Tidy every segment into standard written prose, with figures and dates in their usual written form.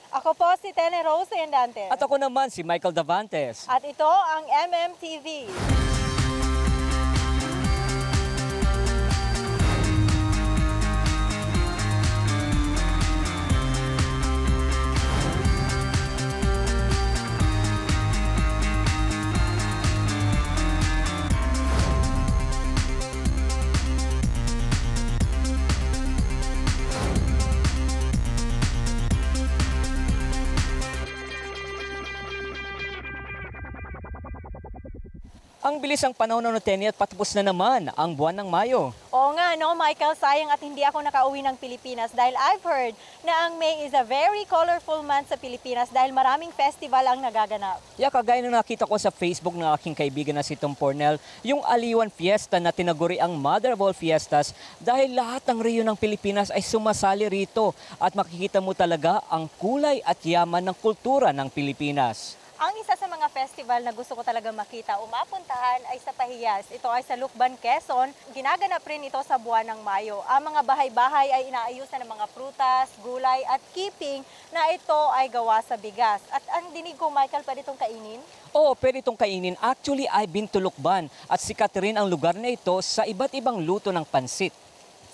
Ako po si Tene Rose Andante. At ako naman si Michael Davantes. At ito ang MMTV. Ang bilis ang panahon ng Tenny at patapos na naman ang buwan ng Mayo. Oo nga, no, Michael, sayang at hindi ako nakauwi ng Pilipinas dahil I've heard na ang May is a very colorful month sa Pilipinas dahil maraming festival ang nagaganap. Kagaya ng nakita ko sa Facebook ng aking kaibigan na si Tom Pornel, yung Aliwan Fiesta na tinaguri ang Mother of all Fiestas dahil lahat ng rehiyon ng Pilipinas ay sumasali rito at makikita mo talaga ang kulay at yaman ng kultura ng Pilipinas. Ang isa sa mga festival na gusto ko talaga makita o mapuntahan ay sa Pahiyas. Ito ay sa Lucban, Quezon. Ginaganap rin ito sa buwan ng Mayo. Ang mga bahay-bahay ay inaayusan ng mga prutas, gulay at keeping na ito ay gawa sa bigas. At ang dinig ko, Michael, pwede itong kainin? Oo, pwede itong kainin. Actually, I've been to Lucban at sikat rin ang lugar na ito sa iba't ibang luto ng pansit.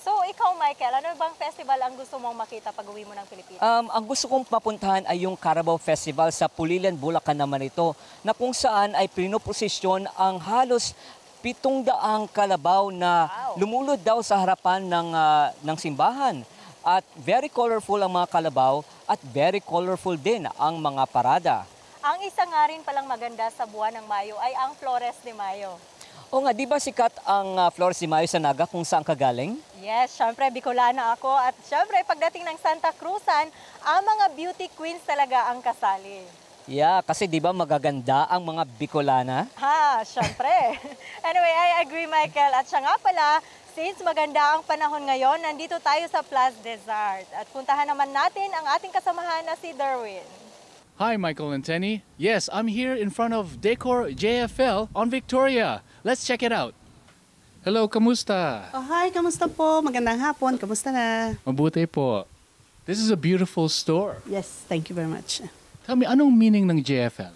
So, ikaw, Michael, ano bang festival ang gusto mong makita pag uwi mo ng Pilipinas? Ang gusto kong mapuntahan ay yung Carabao Festival sa Pulilan, Bulacan naman ito, na kung saan ay pinoprosesyon ang halos 700 kalabaw na lumulod daw sa harapan ng simbahan. At very colorful ang mga kalabaw at very colorful din ang mga parada. Ang isa nga rin palang maganda sa buwan ng Mayo ay ang Flores de Mayo. O nga, di ba sikat ang Flores de Mayo sa Naga kung saan ka galing? Yes, syempre Bicolana ako at syempre pagdating ng Santa Cruzan, ang mga beauty queens talaga ang kasali. Yeah, kasi di ba magaganda ang mga Bicolana? Ha, syempre. Anyway, I agree, Michael. At siya nga pala, since maganda ang panahon ngayon, nandito tayo sa Place des Arts. At puntahan naman natin ang ating kasamahan na si Derwin. Hi, Michael and Tenny. Yes, I'm here in front of Decor JFL on Victoria. Let's check it out. Hello, kamusta? Oh, hi, kamusta po? Magandang hapon. Kamusta na? Mabuti po. This is a beautiful store. Yes, thank you very much. Tell me, anong meaning ng JFL?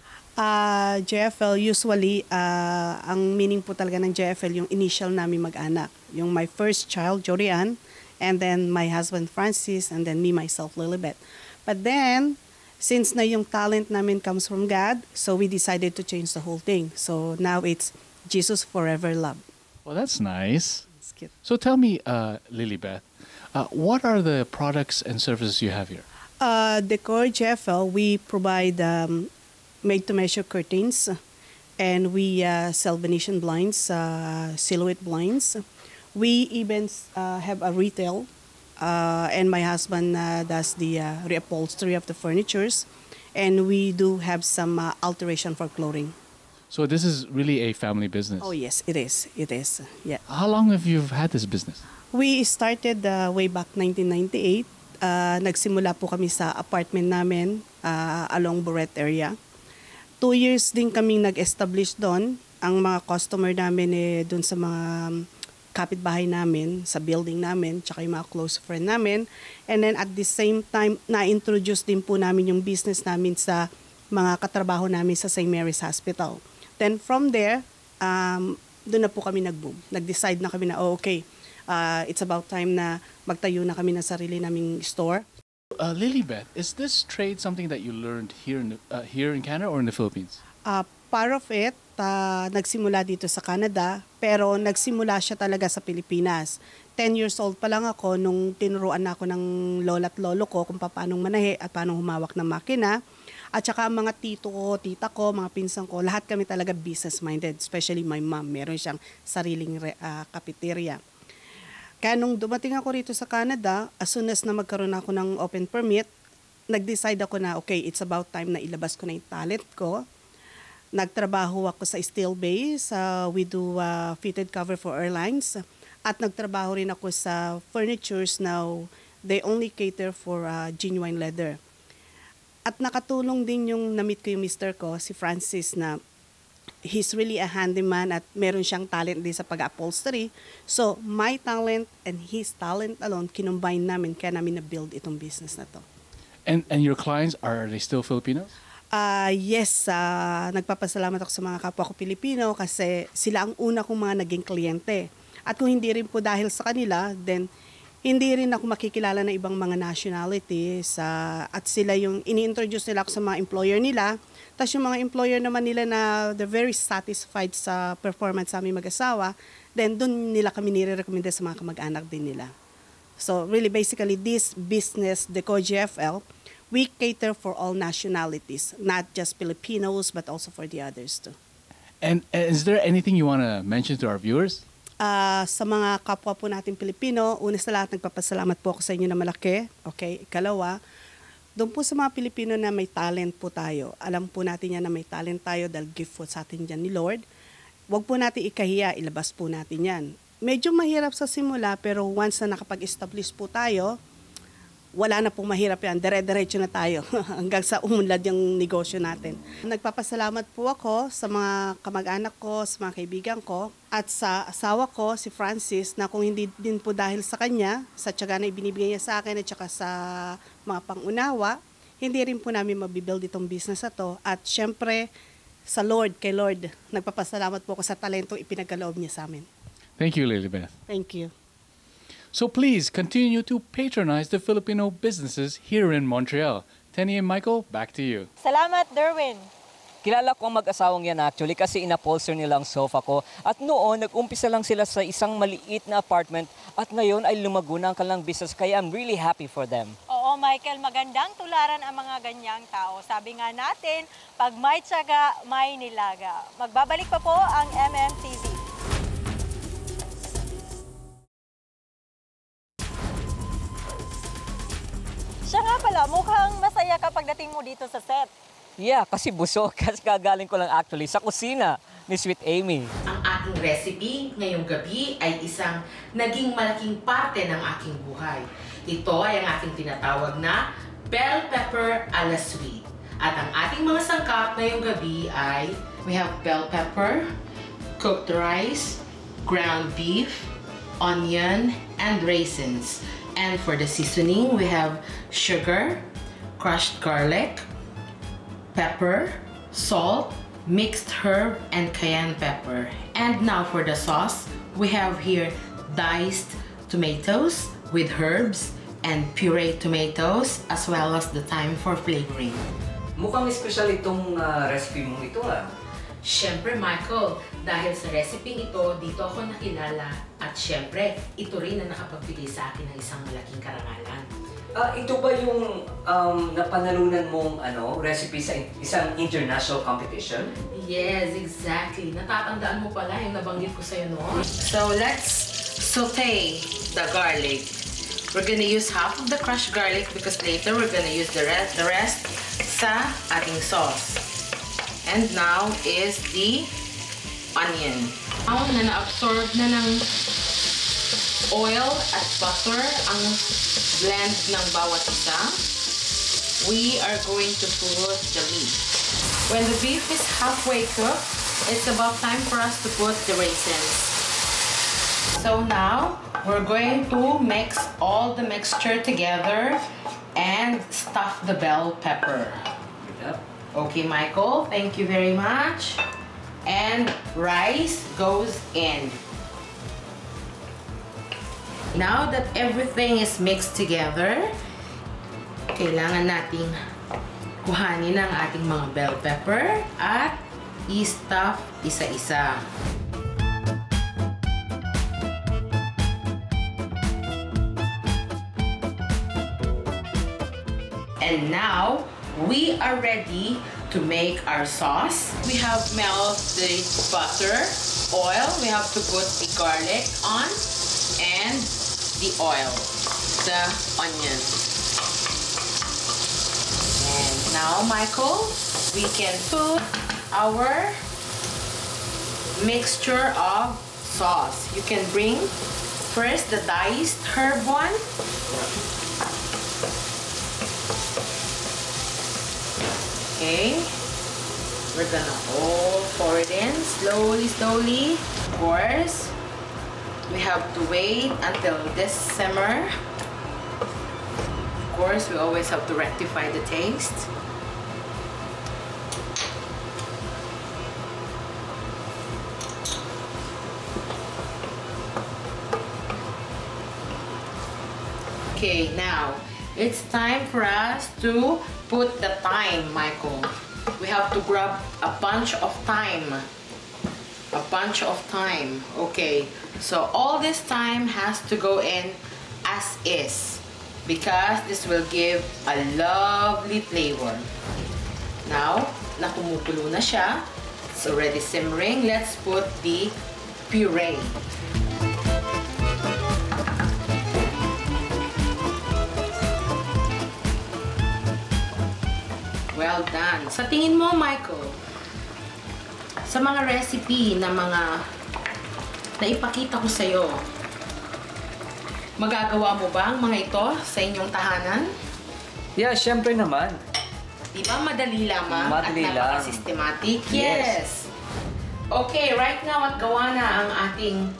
JFL, usually, ang meaning po talaga ng JFL, yung initial namin mag-anak. Yung my first child, Jorian, and then my husband, Francis, and then me, myself, Lilibet. But then, since na yung talent namin comes from God, so we decided to change the whole thing. So now it's Jesus Forever Love. Well, that's nice. That's cute. So tell me, Lilibeth, what are the products and services you have here? Decor JFL, we provide made-to-measure curtains, and we sell Venetian blinds, silhouette blinds. We even have a retail, and my husband does the reupholstery of the furnitures, and we do have some alteration for clothing. So this is really a family business. Oh yes, it is. It is. Yeah. How long have you had this business? We started way back 1998. Nagsimula po kami sa apartment namin along Boret area. 2 years din kaming nag-establish doon. Ang mga customer namin doon sa mga kapitbahay namin, sa building namin, tsaka yung mga close friend namin. And then at the same time, na-introduce din po namin yung business namin sa mga katrabaho namin sa St. Mary's Hospital. Then from there, doon na po kami nag-boom. Nag-decide na kami na, okay, it's about time na magtayo na kami ng sarili naming store. Lilibeth, is this trade something that you learned here in Canada or in the Philippines? Part of it, nagsimula dito sa Canada, pero nagsimula siya talaga sa Pilipinas. 10 years old pa lang ako nung tinuruan ako ng lola at lolo ko kung paano manahe at paano humawak ng makina. At saka mga tito ko, tita ko, mga pinsan ko, lahat kami talaga business-minded. Especially my mom, meron siyang sariling cafeteria. Kaya nung dumating ako rito sa Canada, as soon as na magkaroon ako ng open permit, nag-decide ako na, okay, it's about time na ilabas ko na yung talent ko. Nagtrabaho ako sa Steel Base, we do fitted cover for airlines. At nagtrabaho rin ako sa furnitures now, they only cater for genuine leather. At nakatulong din yung na-meet ko yung mister ko, si Francis, na he's really a handyman at meron siyang talent din sa pag-upholstery. So, my talent and his talent alone, kinumbine namin, kaya namin na-build itong business na to. And your clients, are they still Filipinos? Yes, nagpapasalamat ako sa mga kapwa ko Pilipino kasi sila ang una kong mga naging kliyente. At kung hindi rin po dahil sa kanila, then hindi rin ako makikilala ng ibang mga nationalities at sila yung ini-introduce nila ako sa mga employer nila. Tapos yung mga employer naman nila na they're very satisfied sa performance sa aming mag-asawa, then doon nila kami nire-recommend sa mga kamag-anak din nila. So really basically this business, Decor GFL, we cater for all nationalities, not just Filipinos but also for the others too. And is there anything you want to mention to our viewers? Sa mga kapwa po natin Pilipino, una sa lahat nagpapasalamat po ako sa inyo na malaki. Okay, ikalawa, doon po sa mga Pilipino na may talent po tayo. Alam po natin yan na may talent tayo dahil gift po sa atin dyan ni Lord. Huwag po natin ikahiya, ilabas po natin yan. Medyo mahirap sa simula pero once na nakapag-establish po tayo, wala na pong mahirap yan. Dire-diretso na tayo hanggang sa umunlad yung negosyo natin. Nagpapasalamat po ako sa mga kamag-anak ko, sa mga kaibigan ko, at sa asawa ko, si Francis, na kung hindi din po dahil sa kanya, sa tiyaga na ibinibigay niya sa akin at saka sa mga pangunawa, hindi rin po namin mabibuild itong business na to. At syempre, sa Lord, kay Lord, nagpapasalamat po ako sa talentong ipinagkaloob niya sa amin. Thank you, Lilibeth. Thank you. So please continue to patronize the Filipino businesses here in Montreal. Tenny and Michael, back to you. Salamat, Derwin. Kilala ko ang mag-asawang yan actually kasi inapolster nila ang sofa ko. At noon, nag-umpisa lang sila sa isang maliit na apartment at ngayon ay lumago na ang kanilang business kaya I'm really happy for them. Oo, Michael, magandang tularan ang mga ganyang tao. Sabi nga natin, pag may tiyaga, may nilaga. Magbabalik pa po ang MMTV. Siya nga pala, mukhang masaya ka pagdating mo dito sa set. Yeah, kasi busog. Kasi kagaling ko lang actually sa kusina ni Sweet Amy. Ang aking recipe ngayong gabi ay isang naging malaking parte ng aking buhay. Ito ay ang aking tinatawag na bell pepper a la sweet. At ang ating mga sangkap ngayong gabi ay we have bell pepper, cooked rice, ground beef, onion, and raisins. And for the seasoning, we have sugar, crushed garlic, pepper, salt, mixed herb, and cayenne pepper. And now for the sauce, we have here diced tomatoes with herbs and pureed tomatoes as well as the thyme for flavoring. Mukhang special itong recipe mong ito Siyempre, Michael, dahil sa recipe ito, dito ako nakilala at siyempre, ito rin na nakapagbigay sa akin ng isang malaking karangalan. Ito ba yung napanalunan mong recipe sa isang international competition? Yes, exactly. Natatandaan mo pala yung nabanggit ko sa'yo noon. So, let's saute the garlic. We're gonna use half of the crushed garlic because later we're gonna use the rest sa ating sauce. And now is the onion. Now na na-absorb na ng oil at butter ang blend ng bawat isa, we are going to put the meat. When the beef is halfway cooked, it's about time for us to put the raisins. So now, we're going to mix all the mixture together and stuff the bell pepper. Okay, Michael, thank you very much. And rice goes in. Now that everything is mixed together, kailangan nating kuhanin ang ating mga bell pepper at i-stuff isa-isa. And now, we are ready to make our sauce. We have melted the butter, oil. We have to put the garlic on and the oil, the onion. And now, Michael, we can put our mixture of sauce. You can bring first the diced herb one. Okay, we're gonna all pour it in slowly, slowly. Of course, we have to wait until this simmer. Of course, we always have to rectify the taste. Okay, now it's time for us to put the thyme, Michael. We have to grab a bunch of thyme. A bunch of thyme. Okay, so all this thyme has to go in as is because this will give a lovely flavor. Now, nakumukulo na siya. It's already simmering. Let's put the puree. Well done. Sa tingin mo, Michael, sa mga recipe na ipakita ko sa'yo, magagawa mo ba ang mga ito sa inyong tahanan? Yeah, syempre naman. Di ba madali lamang Madali at napaka-systematic? Yes. Okay, right now at gawa na ang ating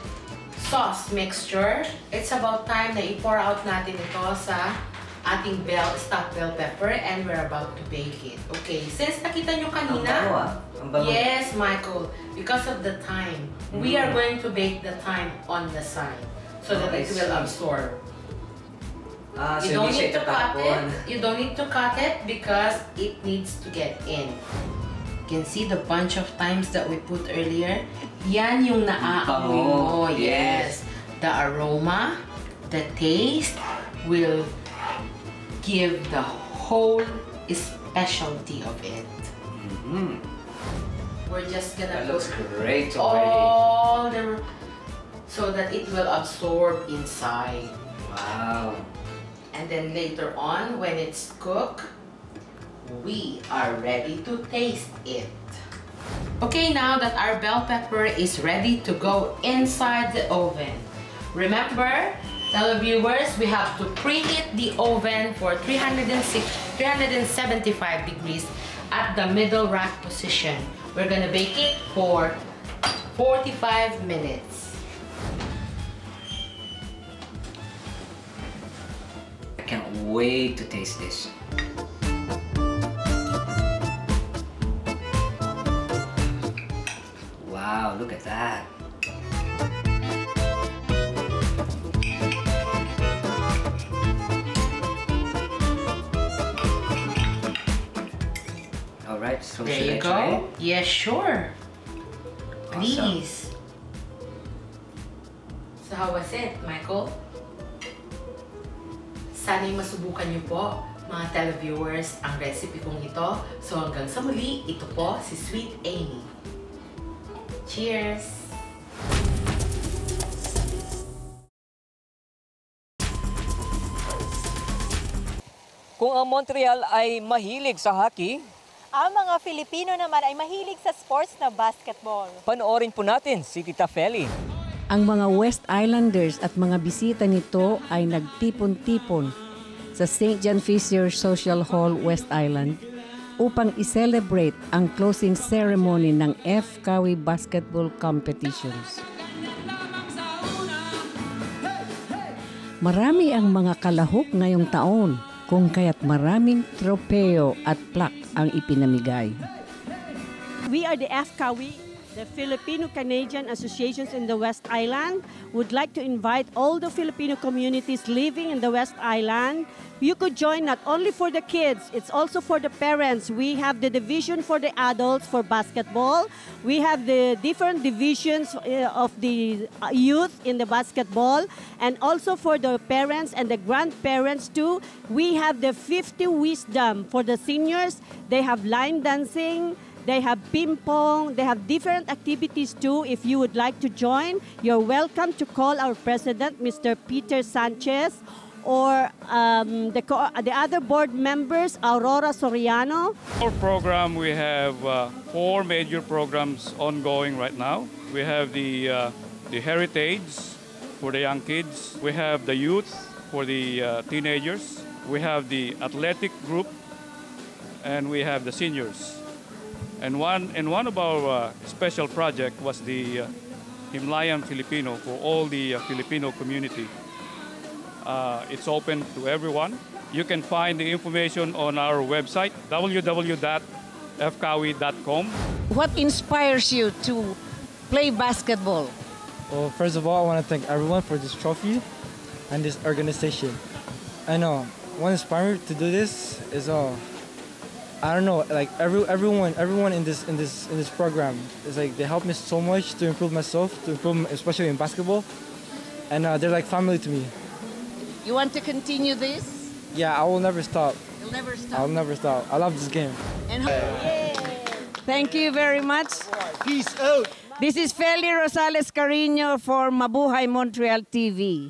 sauce mixture. It's about time na i-pour out natin ito sa ating stuffed bell pepper and we're about to bake it. Okay, since nakita nyo kanina, yes, Michael, because of the thyme, we are going to bake the thyme on the side so that it will absorb. You don't need to cut it. You don't need to cut it because it needs to get in. You can see the bunch of thymes that we put earlier. Yan yung naaamoy mo. Yes. The aroma, the taste will give the whole specialty of it. We're just gonna That looks put great all already. so that it will absorb inside. Wow. And then later on, when it's cooked, we are ready to taste it. Okay, now that our bell pepper is ready to go inside the oven. Remember, televiewers, we have to preheat the oven for 375 degrees at the middle rack position. We're gonna bake it for 45 minutes. I can't wait to taste this. Wow, look at that. Alright, so There should you I try it? go. Yes, sure. Please. So how was it, Michael? Sana'y masubukan niyo po, mga televiewers, ang recipe kong ito. So hanggang sa muli, ito po si Sweet Amy. Cheers! Kung ang Montreal ay mahilig sa hockey, Ang mga Filipino naman ay mahilig sa sports na basketball. panoorin po natin si Tita Feli. Ang mga West Islanders at mga bisita nito ay nagtipon-tipon sa St. John Fisher Social Hall, West Island upang i-celebrate ang closing ceremony ng F. Kawi Basketball Competitions. Marami ang mga kalahok ngayong taon, kung kaya't maraming tropeo at plaque ang ipinamigay. We are the FCAWI, the Filipino-Canadian Associations in the West Island. Would like to invite all the Filipino communities living in the West Island. You could join not only for the kids, it's also for the parents. We have the division for the adults for basketball. We have the different divisions of the youth in the basketball. And also for the parents and the grandparents too. We have the 50 Wisdom for the seniors. They have line dancing. They have ping pong. They have different activities too. If you would like to join, you're welcome to call our president, Mr. Peter Sanchez, or the other board members, Aurora Soriano. Our program, we have 4 major programs ongoing right now. We have the heritage for the young kids. We have the youth for the teenagers. We have the athletic group, and we have the seniors. And one of our special project was the Himlayan Filipino for all the Filipino community. It's open to everyone. You can find the information on our website, www.fkawi.com. What inspires you to play basketball? Well, first of all, I want to thank everyone for this trophy and this organization. I know what inspired me to do this is I don't know, like everyone in this program is like they helped me so much to improve myself, especially in basketball, and they're like family to me. You want to continue this? Yeah, I will never stop. You'll never stop. I'll never stop. I love this game. And thank you very much. Peace out. This is Feli Rosales Carino for Mabuhay Montreal TV.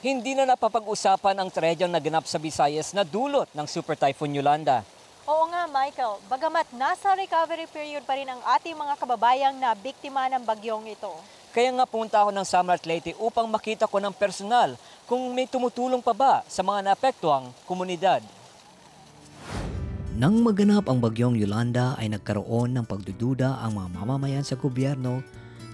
Hindi na napapag-usapan ang trahedyang naganap sa Visayas na dulot ng Super Typhoon Yolanda. Oo nga, Michael. Bagamat nasa recovery period pa rin ang ating mga kababayang na biktima ng bagyong ito. Kaya nga pumunta ako ng Samar at Leyte upang makita ko ng personal kung may tumutulong pa ba sa mga naapektuhang komunidad. Nang maganap ang bagyong Yolanda ay nagkaroon ng pagdududa ang mga mamamayan sa gobyerno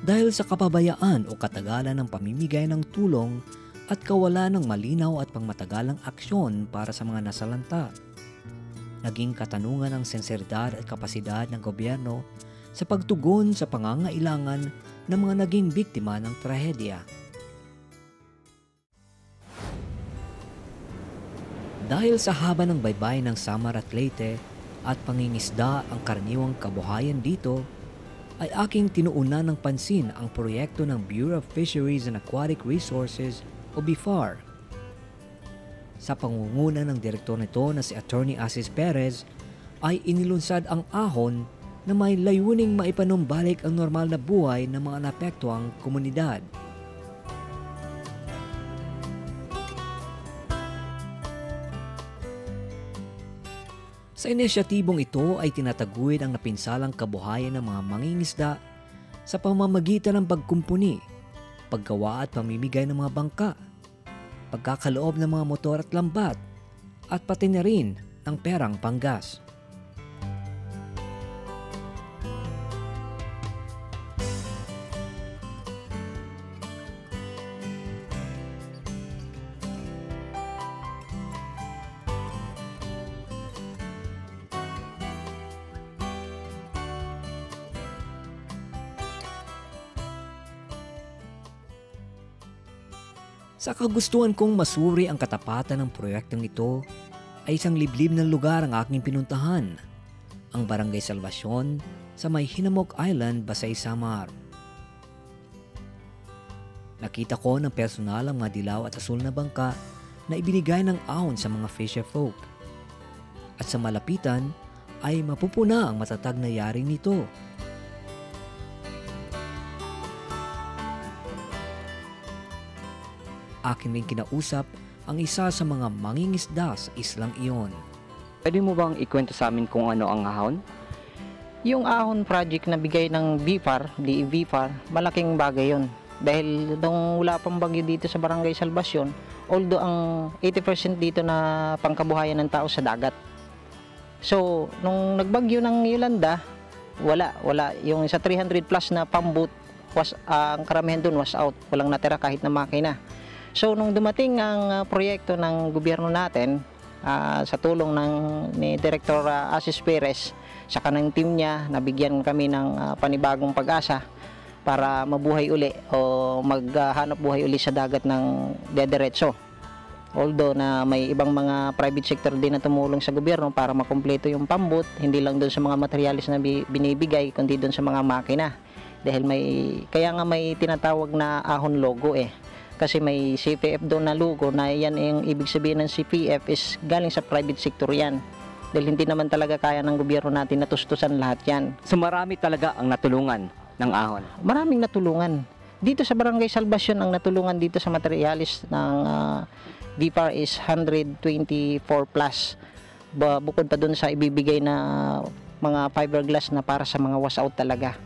dahil sa kapabayaan o katagalan ng pamimigay ng tulong at kawalan ng malinaw at pangmatagalang aksyon para sa mga nasalanta. Naging katanungan ang senseridad at kapasidad ng gobyerno sa pagtugon sa pangangailangan ng mga naging biktima ng trahedya. Dahil sa haba ng baybay ng Samar at Leyte at pangingisda ang karaniwang kabuhayan dito, ay aking tinuunan ng pansin ang proyekto ng Bureau of Fisheries and Aquatic Resources o BIFAR. Sa pangunguna ng direktor nito na si Attorney Asis Perez ay inilunsad ang ahon na may layuning maipanumbalik ang normal na buhay ng mga naapektuhang komunidad. Sa inisyatibong ito ay tinataguyod ang napinsalang kabuhayan ng mga mangingisda sa pamamagitan ng pagkumpuni, paggawa at pamimigay ng mga bangka, pagkakaloob ng mga motor at lambat, at pati na rin ng perang panggas. Sa kagustuhan kong masuri ang katapatan ng proyektong ito, ay isang liblib na lugar ang aking pinuntahan, ang Barangay Salvacion sa may Hinamok Island, Basay, Samar. Nakita ko ng personal ang mga dilaw at asul na bangka na ibinigay ng ahon sa mga fisher folk. At sa malapitan ay mapupuna ang matatag na yari nito. Akin rin kinausap ang isa sa mga mangingisda sa islang iyon. Pwede mo bang ikwento sa amin kung ano ang ahon? Yung ahon project na bigay ng BIFAR, DEVFAR, malaking bagay yun. Dahil nung wala pang bagyo dito sa Barangay Salvacion, although ang 80% dito na pangkabuhayan ng tao sa dagat. So, nung nagbagyo ng Yolanda, wala. Yung sa 300 plus na pambut, ang karamihan dun was out. Walang natira kahit na makina. So, nung dumating ang proyekto ng gobyerno natin, sa tulong ni Director Asis Perez, saka ng team niya, nabigyan kami ng panibagong pag-asa para mabuhay uli o maghanap buhay uli sa dagat ng dederetso. Although na may ibang mga private sector din na tumulong sa gobyerno para makumpleto yung pambut, hindi lang doon sa mga materialis na binibigay, kundi doon sa mga makina. Dahil kaya nga may tinatawag na ahon logo Kasi may CPF doon na logo na yan yung ibig sabihin ng CPF is galing sa private sector yan. Dahil hindi naman talaga kaya ng gobyerno natin natustusan lahat yan. So marami talaga ang natulungan ng ahon? Maraming natulungan. Dito sa Barangay Salvacion, ang natulungan dito sa materialis ng BIFAR is 124 plus. Bukod pa doon sa ibibigay na mga fiberglass na para sa mga wash out talaga.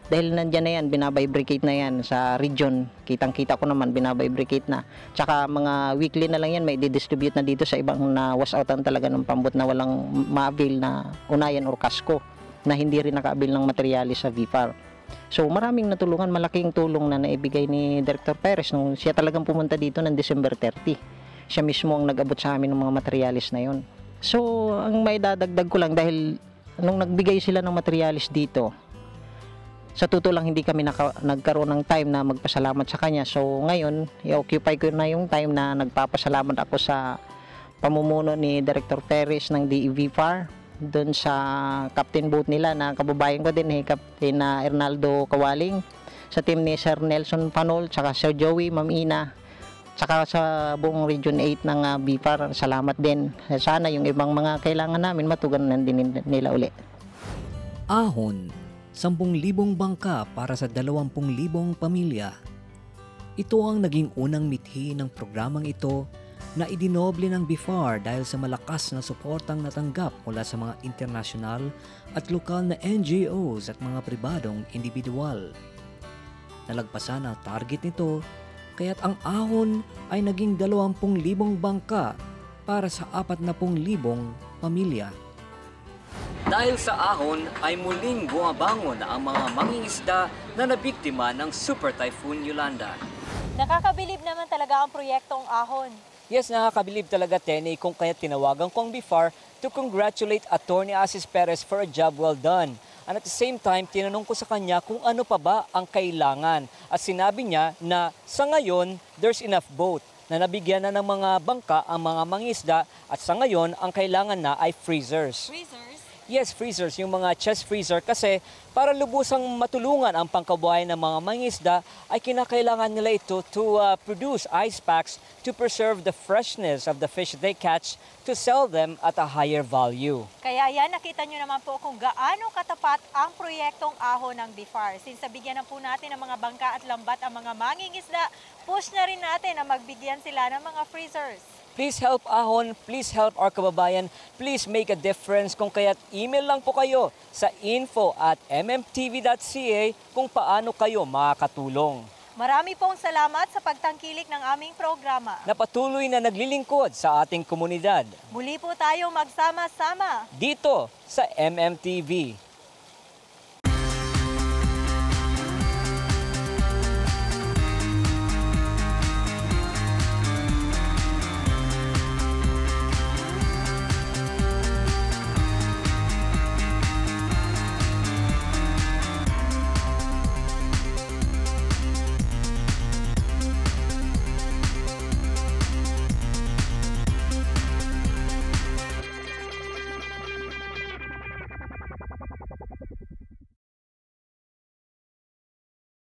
Dahil nandyan na yan, binabibricate na yan sa region. Kitang-kita ko naman, binabibricate na. Tsaka mga weekly na lang yan, may didistribute na dito sa ibang na wash outan talaga ng pambot na walang ma-avail na unayan or kasko na hindi rin naka-avail ng materialis sa VFAR. So maraming natulungan, malaking tulong na naibigay ni Director Perez nung siya talagang pumunta dito ng December 30. Siya mismo ang nag-abot sa amin ng mga materialis na yon. So ang may dadagdag ko lang dahil nung nagbigay sila ng materialis dito, sa totoo lang hindi kami nagkaroon ng time na magpasalamat sa kanya. So ngayon, i-occupy ko na yung time na nagpapasalamat ako sa pamumuno ni Director Perez ng DEVFAR doon sa captain boat nila na kababayan ko din, Captain Ernaldo Kawaling, sa team ni Sir Nelson Panol, tsaka Sir Joey, Ma'am Ina, tsaka sa buong Region 8 ng BFAR. Salamat din. Sana yung ibang mga kailangan namin matugunan din nila uli. Ahon, 10,000 bangka para sa 20,000 pamilya. Ito ang naging unang mithi ng programang ito na idinoble ng BFAR dahil sa malakas na suportang natanggap mula sa mga internasyonal at lokal na NGOs at mga pribadong individual. Nalagpasan ang target nito kaya't ang ahon ay naging 20,000 bangka para sa 40,000 pamilya. Dahil sa ahon ay muling bumabangon ang mga mangingisda na nabiktima ng Super Typhoon Yolanda. Nakakabilib naman talaga ang proyektong ahon. Yes, nakakabilib talaga, Tenny, kung kaya tinawagan ko ang BFAR to congratulate Attorney Asis Perez for a job well done. And at the same time, tinanong ko sa kanya kung ano pa ba ang kailangan. At sinabi niya na sa ngayon, there's enough boat na nabigyan na ng mga bangka ang mga mangisda at sa ngayon, ang kailangan na ay freezers. Freezers? Yes, freezers, yung mga chest freezer kasi para lubusang matulungan ang pangkabuhayan ng mga mangisda ay kinakailangan nila ito to produce ice packs to preserve the freshness of the fish they catch to sell them at a higher value. Kaya yan, nakita nyo naman po kung gaano katapat ang proyektong ahon ng BFAR. Since bigyan na po natin ng mga bangka at lambat ang mga mangingisda, push na rin natin na magbigyan sila ng mga freezers. Please help ahon, please help our kababayan, please make a difference. Kung kaya't email lang po kayo sa info@mmtv.ca kung paano kayo makakatulong. Marami pong salamat sa pagtangkilik ng aming programa. Na patuloy na naglilingkod sa ating komunidad. Muli po tayo magsama-sama dito sa MMTV.